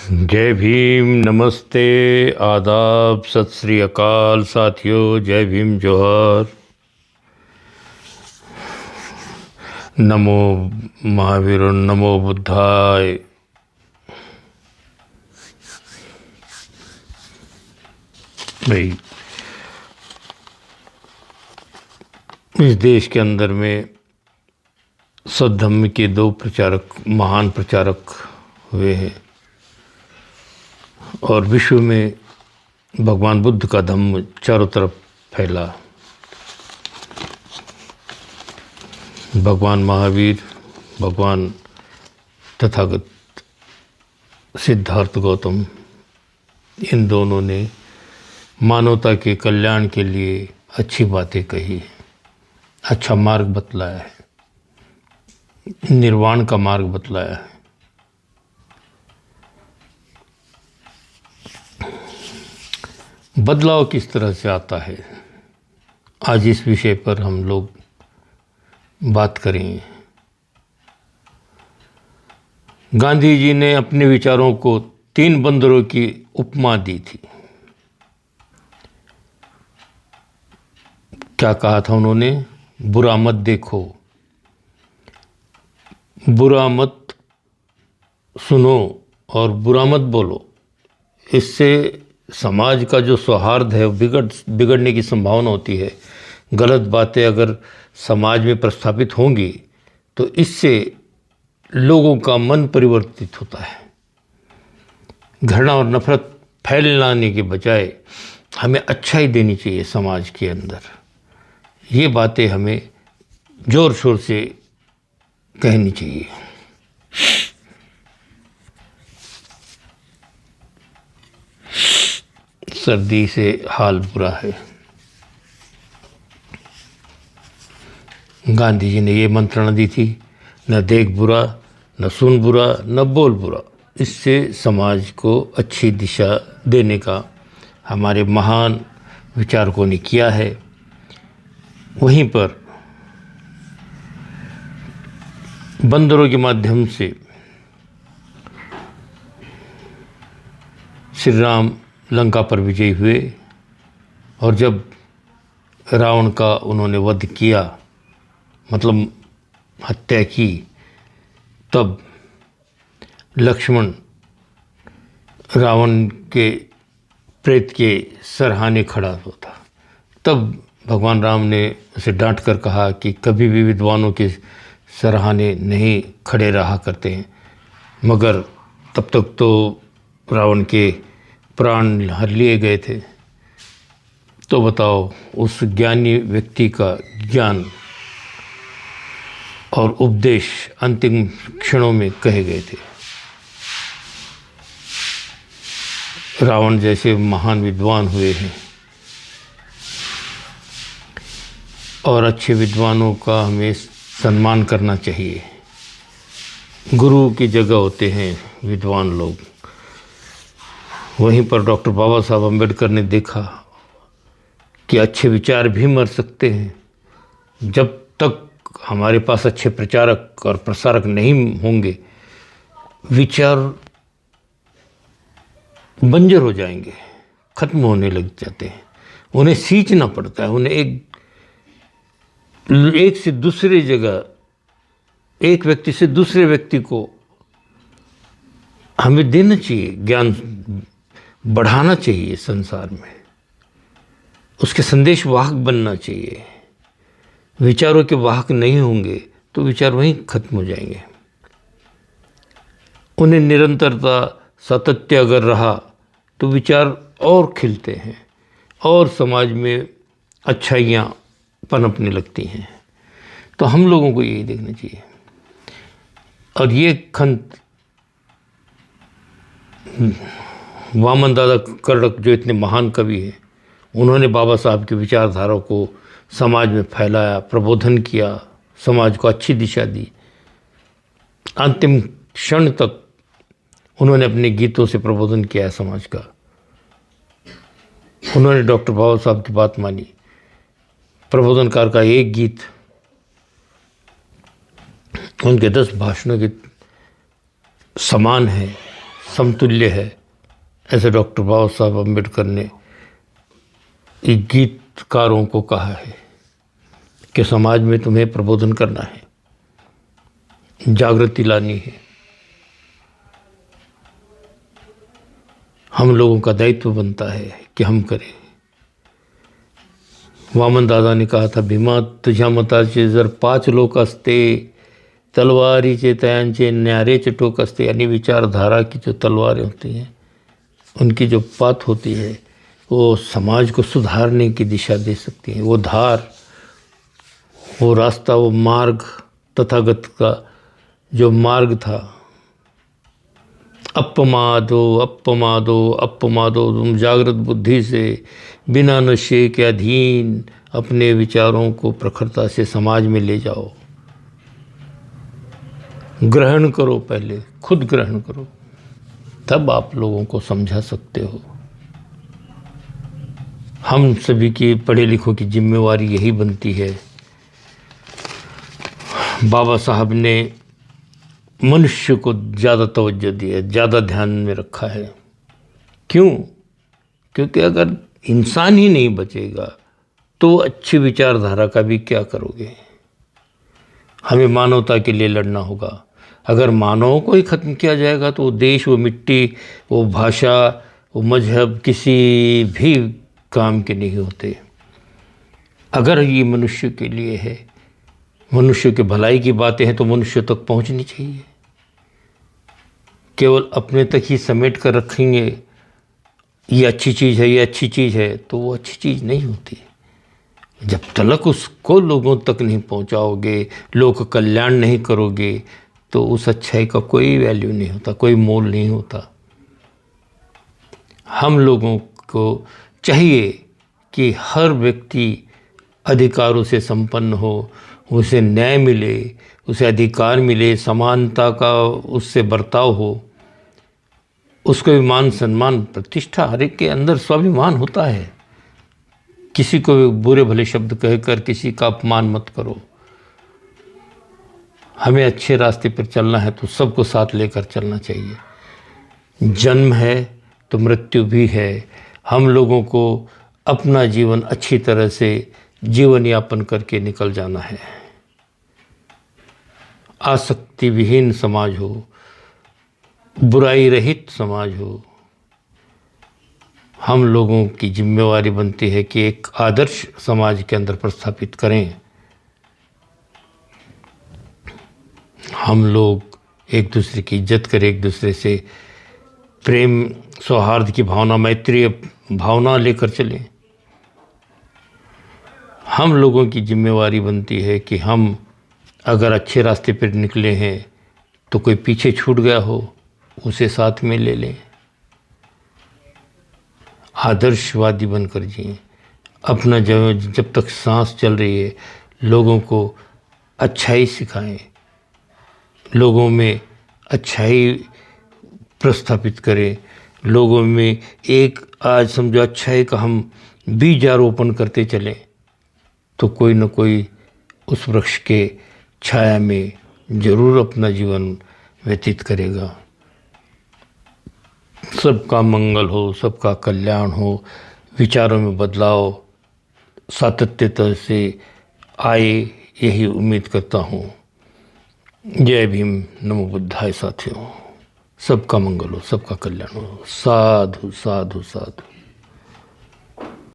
जय भीम, नमस्ते, आदाब, सत श्री अकाल साथियों। जय भीम, जोहर। नमो महावीर, नमो बुद्धाय। भाई, इस देश के अंदर में सद्धम्म के दो प्रचारक, महान प्रचारक हुए हैं और विश्व में भगवान बुद्ध का धम्म चारों तरफ फैला। भगवान महावीर, भगवान तथागत सिद्धार्थ गौतम, इन दोनों ने मानवता के कल्याण के लिए अच्छी बातें कही, अच्छा मार्ग बतलाया है, निर्वाण का मार्ग बतलाया है। बदलाव किस तरह से आता है, आज इस विषय पर हम लोग बात करेंगे। गांधी जी ने अपने विचारों को 3 बंदरों की उपमा दी थी। क्या कहा था उन्होंने? बुरा मत देखो, बुरा मत सुनो और बुरा मत बोलो। इससे समाज का जो सौहार्द है बिगड़ने की संभावना होती है। गलत बातें अगर समाज में प्रस्थापित होंगी तो इससे लोगों का मन परिवर्तित होता है। घृणा और नफरत फैलाने के बजाय हमें अच्छाई देनी चाहिए समाज के अंदर। ये बातें हमें जोर शोर से कहनी चाहिए। सर्दी से हाल बुरा है। गांधी जी ने ये मंत्रणा दी थी, न देख बुरा, न सुन बुरा, न बोल बुरा। इससे समाज को अच्छी दिशा देने का हमारे महान विचारकों ने किया है। वहीं पर बंदरों के माध्यम से श्री राम लंका पर विजयी हुए और जब रावण का उन्होंने वध किया, मतलब हत्या की, तब लक्ष्मण रावण के प्रेत के सरहाने खड़ा होता। तब भगवान राम ने उसे डांट कर कहा कि कभी भी विद्वानों के सरहाने नहीं खड़े रहा करते हैं। मगर तब तक तो रावण के प्राण हर लिए गए थे। तो बताओ, उस ज्ञानी व्यक्ति का ज्ञान और उपदेश अंतिम क्षणों में कहे गए थे। रावण जैसे महान विद्वान हुए हैं और अच्छे विद्वानों का हमें सम्मान करना चाहिए। गुरु की जगह होते हैं विद्वान लोग। वहीं पर डॉक्टर बाबा साहब अम्बेडकर ने देखा कि अच्छे विचार भी मर सकते हैं। जब तक हमारे पास अच्छे प्रचारक और प्रसारक नहीं होंगे, विचार बंजर हो जाएंगे, खत्म होने लग जाते हैं। उन्हें सींचना पड़ता है, उन्हें एक से दूसरे जगह, एक व्यक्ति से दूसरे व्यक्ति को हमें देना चाहिए, ज्ञान बढ़ाना चाहिए संसार में। उसके संदेश वाहक बनना चाहिए। विचारों के वाहक नहीं होंगे तो विचार वहीं खत्म हो जाएंगे। उन्हें निरंतरता, सातत्य अगर रहा तो विचार और खिलते हैं और समाज में अच्छाइयाँ पनपने लगती हैं। तो हम लोगों को यही देखना चाहिए। और ये खंत वामन दादा कर्णक, जो इतने महान कवि हैं, उन्होंने बाबा साहब की विचारधारा को समाज में फैलाया, प्रबोधन किया, समाज को अच्छी दिशा दी। अंतिम क्षण तक उन्होंने अपने गीतों से प्रबोधन किया है समाज का। उन्होंने डॉक्टर बाबा साहब की बात मानी। प्रबोधनकार का एक गीत उनके 10 भाषणों के समान है, समतुल्य है, ऐसे डॉक्टर बाबा साहब अम्बेडकर ने एक गीतकारों को कहा है कि समाज में तुम्हें प्रबोधन करना है, जागृति लानी है। हम लोगों का दायित्व बनता है कि हम करें। वामन दादा ने कहा था, भीमा तुझ्या मताचे जर 5 लोक असते, तलवारीचे तयांचे न्यारेचे टोक असते। यानी विचारधारा की जो तलवारें होती हैं, उनकी जो बात होती है, वो समाज को सुधारने की दिशा दे सकती है। वो धार, वो रास्ता, वो मार्ग, तथागत का जो मार्ग था, अपमादो अपमादो अपमादो, तुम जागृत बुद्धि से बिना नशे के अधीन अपने विचारों को प्रखरता से समाज में ले जाओ। ग्रहण करो, पहले खुद ग्रहण करो, तब आप लोगों को समझा सकते हो। हम सभी की पढ़े लिखों की जिम्मेवारी यही बनती है। बाबा साहब ने मनुष्य को ज़्यादा तवज्जो दी है, ज़्यादा ध्यान में रखा है। क्यों? क्योंकि अगर इंसान ही नहीं बचेगा तो अच्छी विचारधारा का भी क्या करोगे। हमें मानवता के लिए लड़ना होगा। अगर मानवों को ही ख़त्म किया जाएगा तो वो देश, वो मिट्टी, वो भाषा, वो मजहब किसी भी काम के नहीं होते। अगर ये मनुष्य के लिए है, मनुष्य के भलाई की बातें हैं, तो मनुष्य तक पहुंचनी चाहिए। केवल अपने तक ही समेट कर रखेंगे, ये अच्छी चीज़ है, ये अच्छी चीज़ है, तो वो अच्छी चीज़ नहीं होती। जब तक उसको लोगों तक नहीं पहुंचाओगे, लोक कल्याण नहीं करोगे, तो उस अच्छाई का कोई वैल्यू नहीं होता, कोई मोल नहीं होता। हम लोगों को चाहिए कि हर व्यक्ति अधिकारों से संपन्न हो, उसे न्याय मिले, उसे अधिकार मिले, समानता का उससे बर्ताव हो, उसको भी मान सम्मान प्रतिष्ठा। हर एक के अंदर स्वाभिमान होता है। किसी को बुरे भले शब्द कहकर किसी का अपमान मत करो। हमें अच्छे रास्ते पर चलना है तो सबको साथ लेकर चलना चाहिए। जन्म है तो मृत्यु भी है। हम लोगों को अपना जीवन अच्छी तरह से जीवन यापन करके निकल जाना है। आसक्ति विहीन समाज हो, बुराई रहित समाज हो। हम लोगों की जिम्मेवारी बनती है कि एक आदर्श समाज के अंदर प्रस्थापित करें। हम लोग एक दूसरे की इज्जत करें, एक दूसरे से प्रेम सौहार्द की भावना, मैत्रीय भावना लेकर चलें। हम लोगों की जिम्मेवारी बनती है कि हम अगर अच्छे रास्ते पर निकले हैं तो कोई पीछे छूट गया हो उसे साथ में ले लें। आदर्शवादी बनकर जिए। अपना जब तक सांस चल रही है लोगों को अच्छाई सिखाएं, लोगों में अच्छाई प्रस्थापित करें। लोगों में एक आज समझो अच्छाई का हम बीजारोपण करते चलें तो कोई न कोई उस वृक्ष के छाया में जरूर अपना जीवन व्यतीत करेगा। सबका मंगल हो, सबका कल्याण हो, विचारों में बदलाव सातत्यता से आए, यही उम्मीद करता हूँ। जय भीम, नमो बुद्धाय साथियों। सबका मंगल हो, सबका कल्याण हो। साधु साधु साधु।